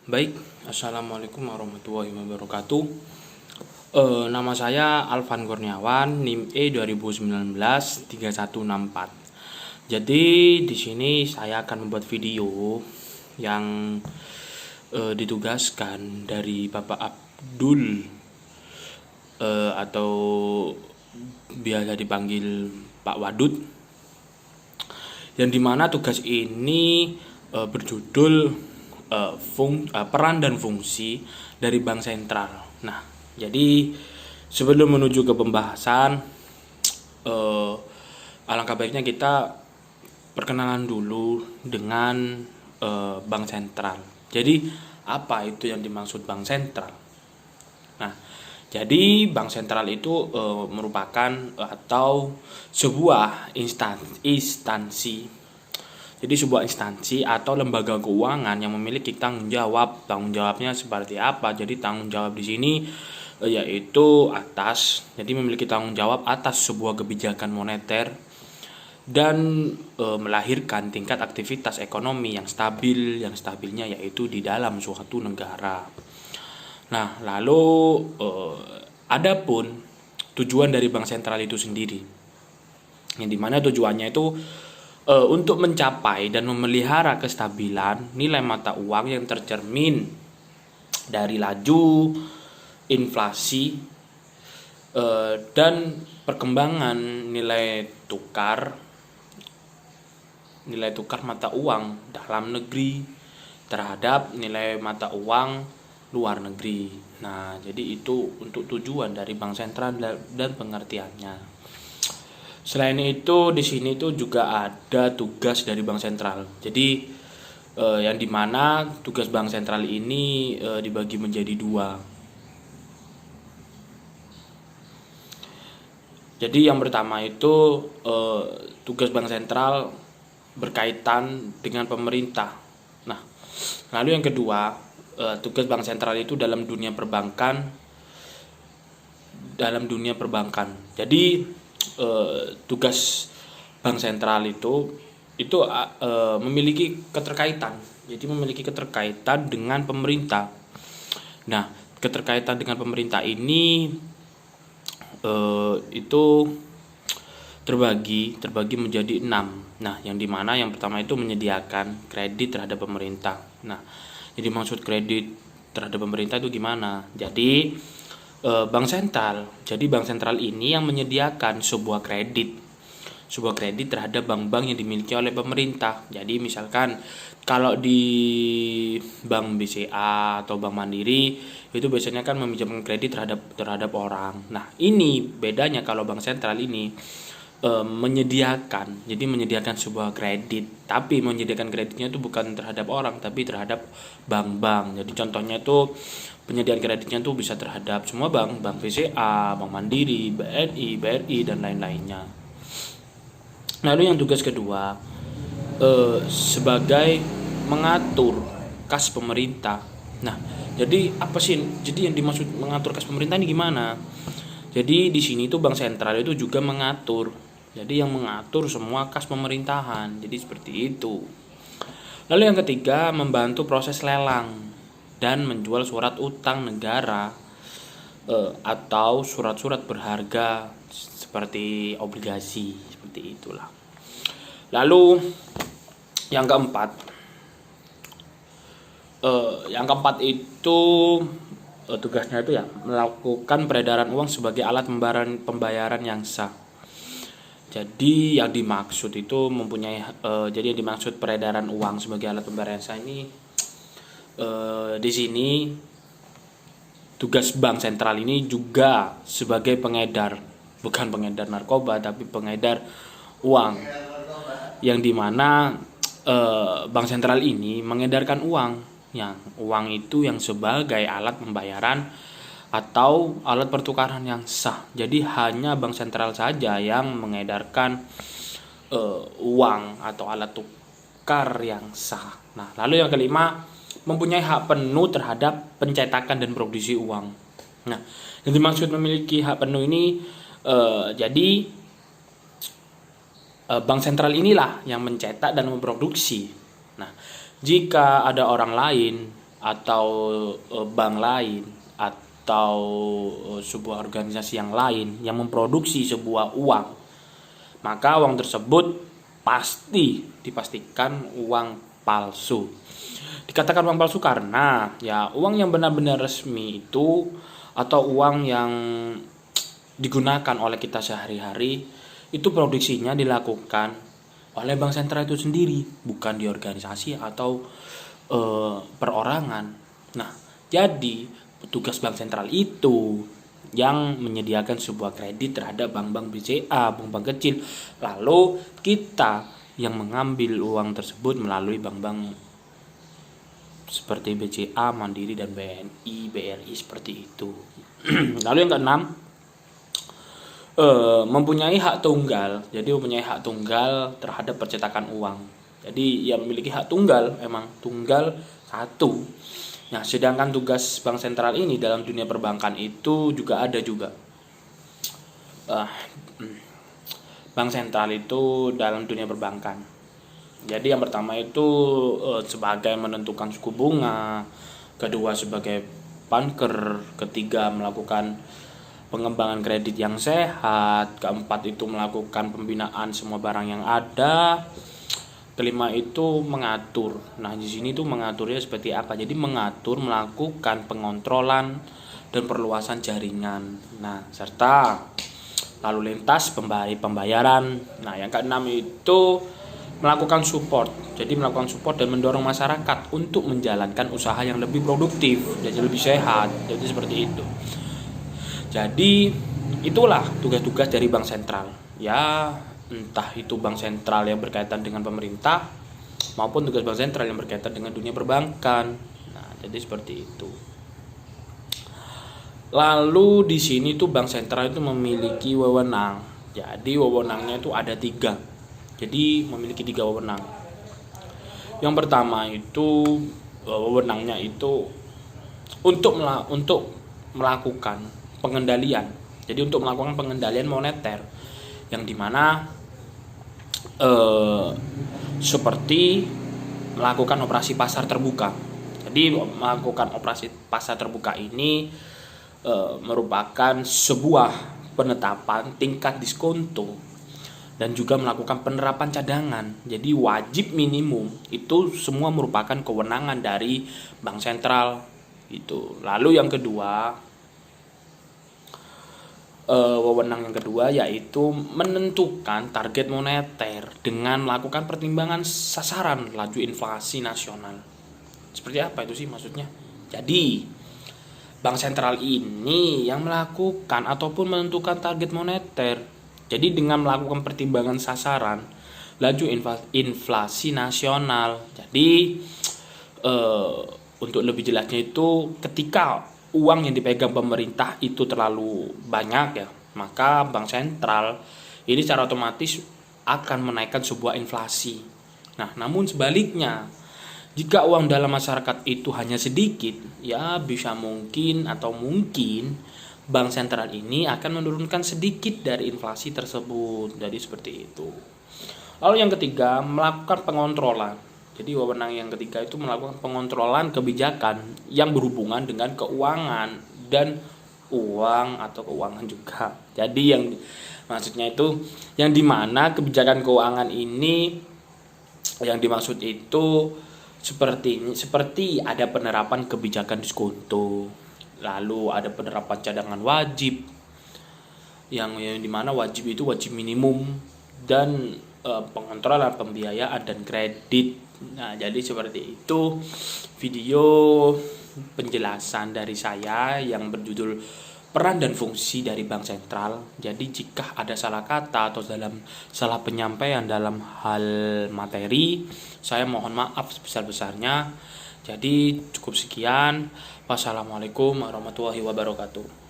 Baik, Assalamualaikum warahmatullahi wabarakatuh. Nama saya Alvan Kurniawan, NIM E 2019 3164. Jadi di sini saya akan membuat video yang ditugaskan dari Bapak Abdul, atau biasa dipanggil Pak Wadud, yang dimana tugas ini berjudul peran dan fungsi dari bank sentral. Nah, jadi sebelum menuju ke pembahasan, alangkah baiknya kita perkenalan dulu dengan bank sentral. Jadi apa itu yang dimaksud bank sentral? Nah, jadi bank sentral itu merupakan atau sebuah instansi. Jadi sebuah instansi atau lembaga keuangan yang memiliki tanggung jawab. Tanggung jawabnya seperti apa? Jadi tanggung jawab di sini yaitu jadi memiliki tanggung jawab atas sebuah kebijakan moneter dan melahirkan tingkat aktivitas ekonomi yang stabil, yang stabilnya yaitu di dalam suatu negara. Nah, lalu adapun tujuan dari bank sentral itu sendiri, yang dimana tujuannya itu untuk mencapai dan memelihara kestabilan nilai mata uang yang tercermin dari laju inflasi dan perkembangan nilai tukar mata uang dalam negeri terhadap nilai mata uang luar negeri. Nah, jadi itu untuk tujuan dari bank sentral dan pengertiannya. Selain itu, di sini tuh juga ada tugas dari bank sentral. Jadi yang dimana tugas bank sentral ini dibagi menjadi dua. Jadi yang pertama itu tugas bank sentral berkaitan dengan pemerintah. Nah, lalu yang kedua, tugas bank sentral itu dalam dunia perbankan. Jadi tugas bank sentral itu memiliki keterkaitan. Jadi memiliki keterkaitan dengan pemerintah. Nah, keterkaitan dengan pemerintah ini itu terbagi menjadi 6. Nah, yang dimana yang pertama itu menyediakan kredit terhadap pemerintah. Nah, jadi maksud kredit terhadap pemerintah itu gimana? Jadi bank sentral ini yang menyediakan sebuah kredit terhadap bank-bank yang dimiliki oleh pemerintah. Jadi misalkan kalau di bank BCA atau bank Mandiri itu biasanya kan meminjamkan kredit terhadap orang. Nah, ini bedanya kalau bank sentral ini menyediakan sebuah kredit, tapi menyediakan kreditnya itu bukan terhadap orang tapi terhadap bank-bank. Jadi contohnya itu penyediaan kreditnya itu bisa terhadap semua bank BCA, Bank Mandiri, BNI, BRI dan lain-lainnya. Lalu yang tugas kedua sebagai mengatur kas pemerintah. Nah, jadi apa sih? Jadi yang dimaksud mengatur kas pemerintah ini gimana? Jadi di sini tuh bank sentral itu juga mengatur. Jadi yang mengatur semua kas pemerintahan. Jadi seperti itu. Lalu yang ketiga, membantu proses lelang dan menjual surat utang negara atau surat-surat berharga seperti obligasi, seperti itulah. Lalu yang keempat itu tugasnya itu ya melakukan peredaran uang sebagai alat pembayaran yang sah. Jadi yang dimaksud itu jadi yang dimaksud peredaran uang sebagai alat pembayaran sah ini di sini tugas bank sentral ini juga sebagai pengedar, bukan pengedar narkoba tapi pengedar uang, yang dimana bank sentral ini mengedarkan uang itu yang sebagai alat pembayaran atau alat pertukaran yang sah. Jadi hanya bank sentral saja yang mengedarkan uang atau alat tukar yang sah. Nah, lalu yang kelima, mempunyai hak penuh terhadap pencetakan dan produksi uang. Nah, yang dimaksud memiliki hak penuh ini jadi bank sentral inilah yang mencetak dan memproduksi. Nah, jika ada orang lain atau bank lain atau sebuah organisasi yang lain yang memproduksi sebuah uang, maka uang tersebut pasti dipastikan uang palsu. Dikatakan uang palsu karena ya uang yang benar-benar resmi itu atau uang yang digunakan oleh kita sehari-hari itu produksinya dilakukan oleh bank sentral itu sendiri, bukan di organisasi atau perorangan. Nah, jadi petugas bank sentral itu yang menyediakan sebuah kredit terhadap bank-bank BCA, bank-bank kecil. Lalu kita yang mengambil uang tersebut melalui bank-bank seperti BCA, Mandiri, dan BNI, BRI seperti itu. Lalu yang keenam, mempunyai hak tunggal. Jadi mempunyai hak tunggal terhadap percetakan uang. Jadi yang memiliki hak tunggal emang tunggal satu. Nah, sedangkan tugas bank sentral ini dalam dunia perbankan itu juga ada juga. Bank sentral itu dalam dunia perbankan. Jadi yang pertama itu sebagai menentukan suku bunga, kedua sebagai banker, ketiga melakukan pengembangan kredit yang sehat, keempat itu melakukan pembinaan semua barang yang ada, kelima itu mengatur. Nah, di sini tuh mengaturnya seperti apa? Jadi mengatur, melakukan pengontrolan dan perluasan jaringan. Nah, serta lalu lintas pembayaran. Nah, yang keenam itu melakukan support. Jadi melakukan support dan mendorong masyarakat untuk menjalankan usaha yang lebih produktif dan lebih sehat. Jadi seperti itu. Jadi itulah tugas-tugas dari bank sentral. Ya, entah itu bank sentral yang berkaitan dengan pemerintah maupun tugas bank sentral yang berkaitan dengan dunia perbankan. Nah, jadi seperti itu. Lalu di sini tuh bank sentral itu memiliki wewenang. Jadi wewenangnya itu ada 3. Jadi memiliki 3 wewenang. Yang pertama itu wewenangnya itu untuk melakukan pengendalian. Jadi untuk melakukan pengendalian moneter yang dimana seperti melakukan operasi pasar terbuka. Jadi melakukan operasi pasar terbuka ini merupakan sebuah penetapan tingkat diskonto dan juga melakukan penerapan cadangan. Jadi wajib minimum itu semua merupakan kewenangan dari bank sentral itu. Lalu yang kedua, wewenang yang kedua yaitu menentukan target moneter dengan melakukan pertimbangan sasaran laju inflasi nasional. Seperti apa itu sih maksudnya? Jadi bank sentral ini yang melakukan ataupun menentukan target moneter. Jadi dengan melakukan pertimbangan sasaran laju inflasi nasional. Jadi untuk lebih jelasnya itu ketika uang yang dipegang pemerintah itu terlalu banyak ya, maka bank sentral ini secara otomatis akan menaikkan sebuah inflasi. Nah, namun sebaliknya, jika uang dalam masyarakat itu hanya sedikit, ya bisa mungkin bank sentral ini akan menurunkan sedikit dari inflasi tersebut. Jadi seperti itu. Lalu yang ketiga, melakukan pengontrolan. Jadi wewenang yang ketiga itu melakukan pengontrolan kebijakan yang berhubungan dengan keuangan dan uang atau keuangan juga. Jadi yang maksudnya itu yang dimana kebijakan keuangan ini yang dimaksud itu seperti ada penerapan kebijakan diskonto, lalu ada penerapan cadangan wajib yang dimana wajib itu wajib minimum dan pengontrolan pembiayaan dan kredit. Nah, jadi seperti itu video penjelasan dari saya yang berjudul peran dan fungsi dari bank sentral. Jadi jika ada salah kata atau dalam salah penyampaian dalam hal materi, saya mohon maaf sebesar-besarnya. Jadi cukup sekian. Wassalamualaikum warahmatullahi wabarakatuh.